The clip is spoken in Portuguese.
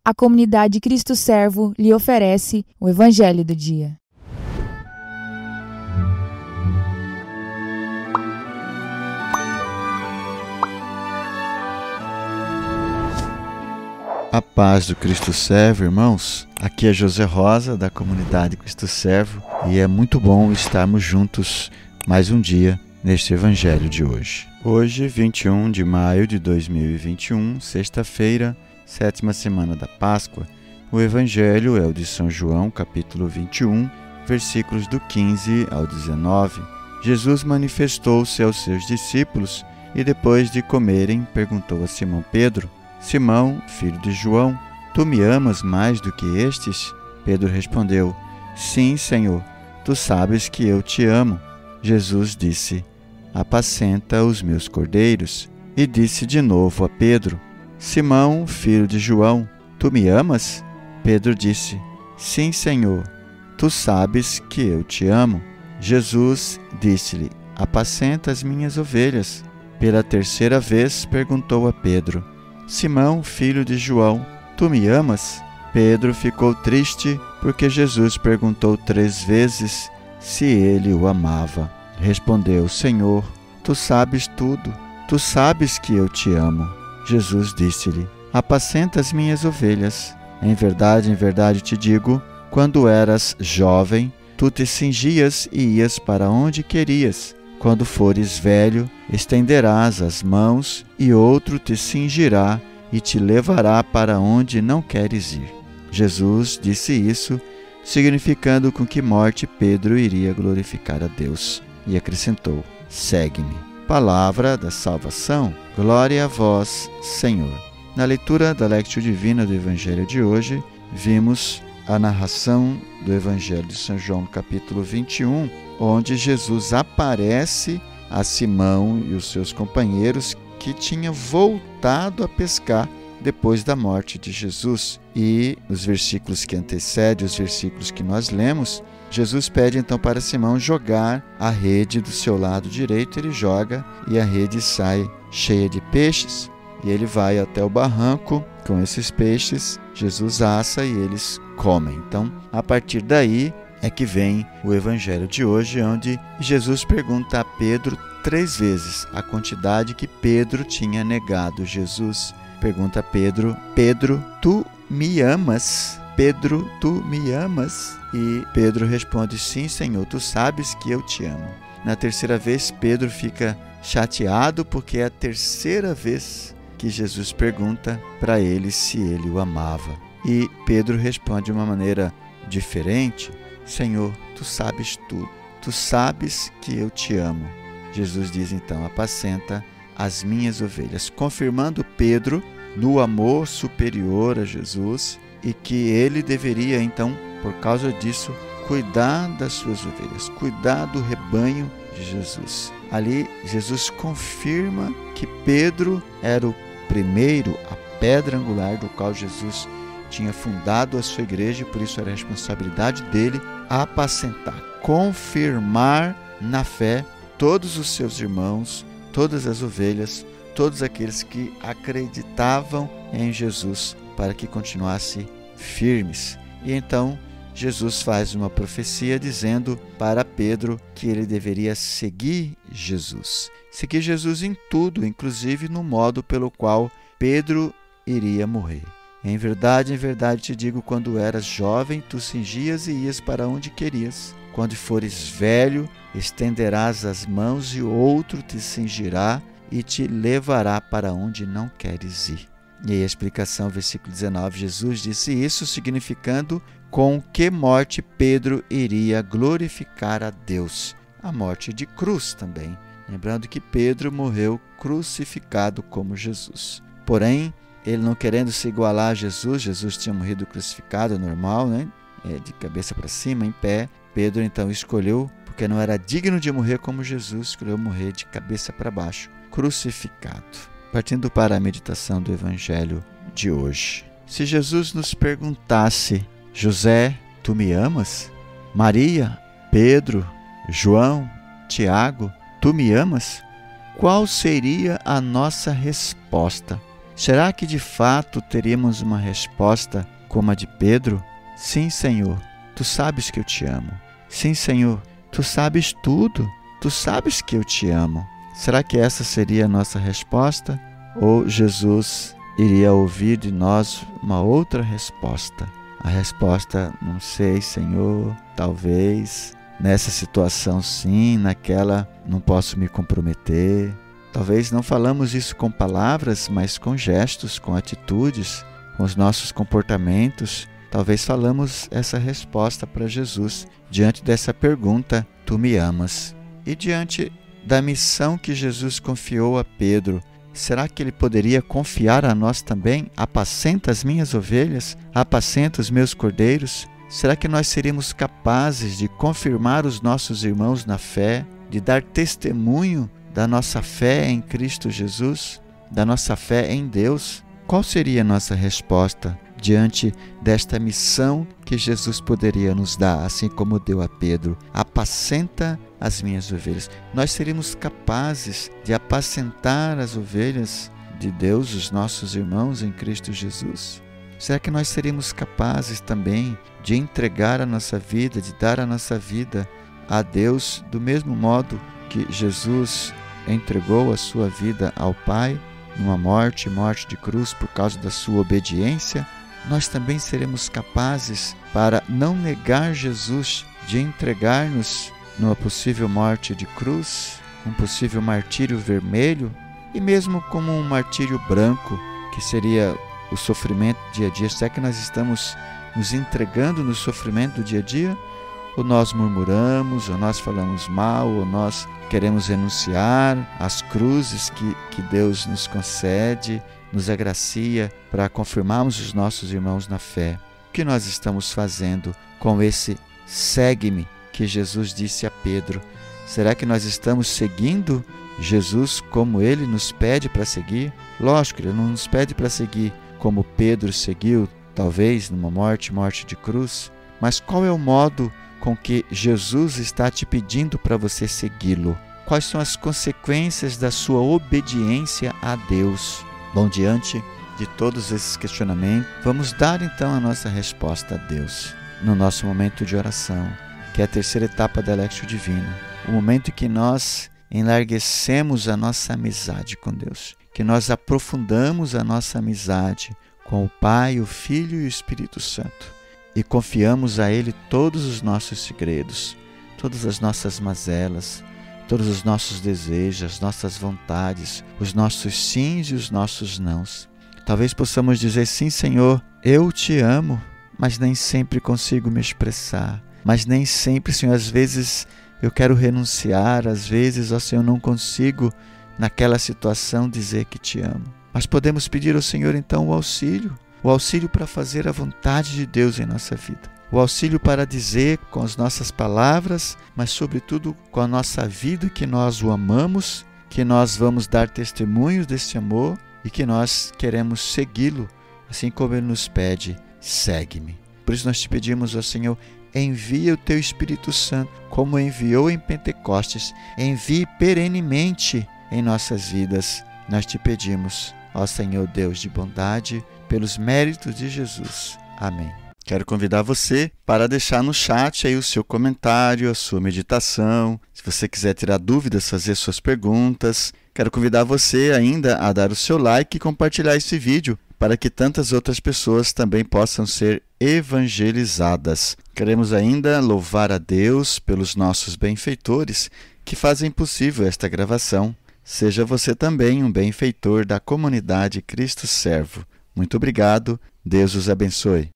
a comunidade Cristo Servo lhe oferece o Evangelho do Dia. A paz do Cristo Servo, irmãos. Aqui é José Rosa, da comunidade Cristo Servo, e é muito bom estarmos juntos mais um dia neste Evangelho de hoje. Hoje, 21 de maio de 2021, sexta-feira, 7ª semana da Páscoa. O Evangelho é o de São João, capítulo 21, versículos do 15 ao 19. Jesus manifestou-se aos seus discípulos e, depois de comerem, perguntou a Simão Pedro: Simão, filho de João, tu me amas mais do que estes? Pedro respondeu: Sim, Senhor, tu sabes que eu te amo. Jesus disse: Apacenta os meus cordeiros. E disse de novo a Pedro: Simão, filho de João, tu me amas? Pedro disse: Sim, Senhor, tu sabes que eu te amo. Jesus disse-lhe: Apacenta as minhas ovelhas. Pela terceira vez perguntou a Pedro: Simão, filho de João, tu me amas? Pedro ficou triste porque Jesus perguntou 3 vezes se ele o amava. Respondeu: Senhor, tu sabes tudo, tu sabes que eu te amo. Jesus disse-lhe: Apacenta as minhas ovelhas. Em verdade te digo, quando eras jovem, tu te cingias e ias para onde querias. Quando fores velho, estenderás as mãos e outro te cingirá e te levará para onde não queres ir. Jesus disse isso, significando com que morte Pedro iria glorificar a Deus. E acrescentou: Segue-me. Palavra da salvação. Glória a vós, Senhor. Na leitura da Lectio Divina do Evangelho de hoje, vimos a narração do Evangelho de São João, capítulo 21, onde Jesus aparece a Simão e os seus companheiros que tinham voltado a pescar depois da morte de Jesus. E os versículos que antecedem os versículos que nós lemos, Jesus pede então para Simão jogar a rede do seu lado direito. Ele joga e a rede sai cheia de peixes. E ele vai até o barranco com esses peixes, Jesus assa e eles comem. Então, a partir daí é que vem o Evangelho de hoje, onde Jesus pergunta a Pedro 3 vezes a quantidade que Pedro tinha negado Jesus. Pergunta a Pedro: Pedro, tu me amas? Pedro, tu me amas? E Pedro responde: Sim, Senhor, tu sabes que eu te amo. Na terceira vez, Pedro fica chateado porque é a terceira vez que Jesus pergunta para ele se ele o amava. E Pedro responde de uma maneira diferente: Senhor, tu sabes tudo, tu sabes que eu te amo. Jesus diz então: apacenta as minhas ovelhas, confirmando Pedro no amor superior a Jesus e que ele deveria então, por causa disso, cuidar das suas ovelhas, cuidar do rebanho de Jesus. Ali, Jesus confirma que Pedro era o primeiro, a pedra angular do qual Jesus tinha fundado a sua igreja, e por isso era a responsabilidade dele apacentar, confirmar na fé todos os seus irmãos, todas as ovelhas, todos aqueles que acreditavam em Jesus, para que continuassem firmes. E então Jesus faz uma profecia dizendo para Pedro que ele deveria seguir Jesus. Seguir Jesus em tudo, inclusive no modo pelo qual Pedro iria morrer. Em verdade te digo, quando eras jovem, tu cingias e ias para onde querias. Quando fores velho, estenderás as mãos e outro te cingirá e te levará para onde não queres ir. E aí a explicação, versículo 19, Jesus disse isso significando com que morte Pedro iria glorificar a Deus. A morte de cruz também. Lembrando que Pedro morreu crucificado como Jesus. Porém, ele não querendo se igualar a Jesus, Jesus tinha morrido crucificado, normal, né? De cabeça para cima, em pé. Pedro então escolheu, porque não era digno de morrer como Jesus, escolheu morrer de cabeça para baixo, crucificado. Partindo para a meditação do Evangelho de hoje. Se Jesus nos perguntasse: José, tu me amas? Maria, Pedro, João, Tiago, tu me amas? Qual seria a nossa resposta? Será que de fato teríamos uma resposta como a de Pedro? Sim, Senhor, Tu sabes que eu te amo. Sim, Senhor, Tu sabes tudo. Tu sabes que eu te amo. Será que essa seria a nossa resposta? Ou Jesus iria ouvir de nós uma outra resposta? A resposta, não sei, Senhor, talvez, nessa situação sim, naquela não posso me comprometer. Talvez não falamos isso com palavras, mas com gestos, com atitudes, com os nossos comportamentos. Talvez falamos essa resposta para Jesus diante dessa pergunta, Tu me amas? E diante da missão que Jesus confiou a Pedro, será que Ele poderia confiar a nós também? Apacenta as minhas ovelhas, apacenta os meus cordeiros. Será que nós seríamos capazes de confirmar os nossos irmãos na fé, de dar testemunho da nossa fé em Cristo Jesus, da nossa fé em Deus? Qual seria a nossa resposta diante desta missão que Jesus poderia nos dar, assim como deu a Pedro? Apacenta as minhas ovelhas. Nós seríamos capazes de apacentar as ovelhas de Deus, os nossos irmãos em Cristo Jesus? Será que nós seríamos capazes também de entregar a nossa vida, de dar a nossa vida a Deus do mesmo modo que Jesus entregou a sua vida ao Pai numa morte de cruz por causa da sua obediência? Nós também seremos capazes, para não negar Jesus, de entregar-nos numa possível morte de cruz, um possível martírio vermelho, e mesmo como um martírio branco, que seria o sofrimento do dia a dia. Será que nós estamos nos entregando no sofrimento do dia a dia? Ou nós murmuramos, ou nós falamos mal, ou nós queremos renunciar às cruzes que Deus nos concede, nos agracia para confirmarmos os nossos irmãos na fé? O que nós estamos fazendo com esse segue-me que Jesus disse a Pedro? Será que nós estamos seguindo Jesus como Ele nos pede para seguir? Lógico, Ele não nos pede para seguir como Pedro seguiu, talvez numa morte de cruz, mas qual é o modo com que Jesus está te pedindo para você segui-lo? Quais são as consequências da sua obediência a Deus? Bom, diante de todos esses questionamentos, vamos dar então a nossa resposta a Deus no nosso momento de oração, que é a terceira etapa da Lectio Divina, o momento em que nós enlarguecemos a nossa amizade com Deus, que nós aprofundamos a nossa amizade com o Pai, o Filho e o Espírito Santo e confiamos a Ele todos os nossos segredos, todas as nossas mazelas, todos os nossos desejos, as nossas vontades, os nossos sims e os nossos nãos. Talvez possamos dizer, sim, Senhor, eu te amo, mas nem sempre consigo me expressar, mas nem sempre, Senhor, às vezes eu quero renunciar, às vezes, ó Senhor, não consigo naquela situação dizer que te amo. Mas podemos pedir ao Senhor então o auxílio para fazer a vontade de Deus em nossa vida. O auxílio para dizer com as nossas palavras, mas sobretudo com a nossa vida, que nós o amamos, que nós vamos dar testemunhos desse amor e que nós queremos segui-lo, assim como Ele nos pede, segue-me. Por isso nós te pedimos, ó Senhor, envia o Teu Espírito Santo, como enviou em Pentecostes, envie perenemente em nossas vidas. Nós te pedimos, ó Senhor Deus de bondade, pelos méritos de Jesus. Amém. Quero convidar você para deixar no chat aí o seu comentário, a sua meditação. Se você quiser tirar dúvidas, fazer suas perguntas. Quero convidar você ainda a dar o seu like e compartilhar esse vídeo para que tantas outras pessoas também possam ser evangelizadas. Queremos ainda louvar a Deus pelos nossos benfeitores que fazem possível esta gravação. Seja você também um benfeitor da comunidade Cristo Servo. Muito obrigado. Deus os abençoe.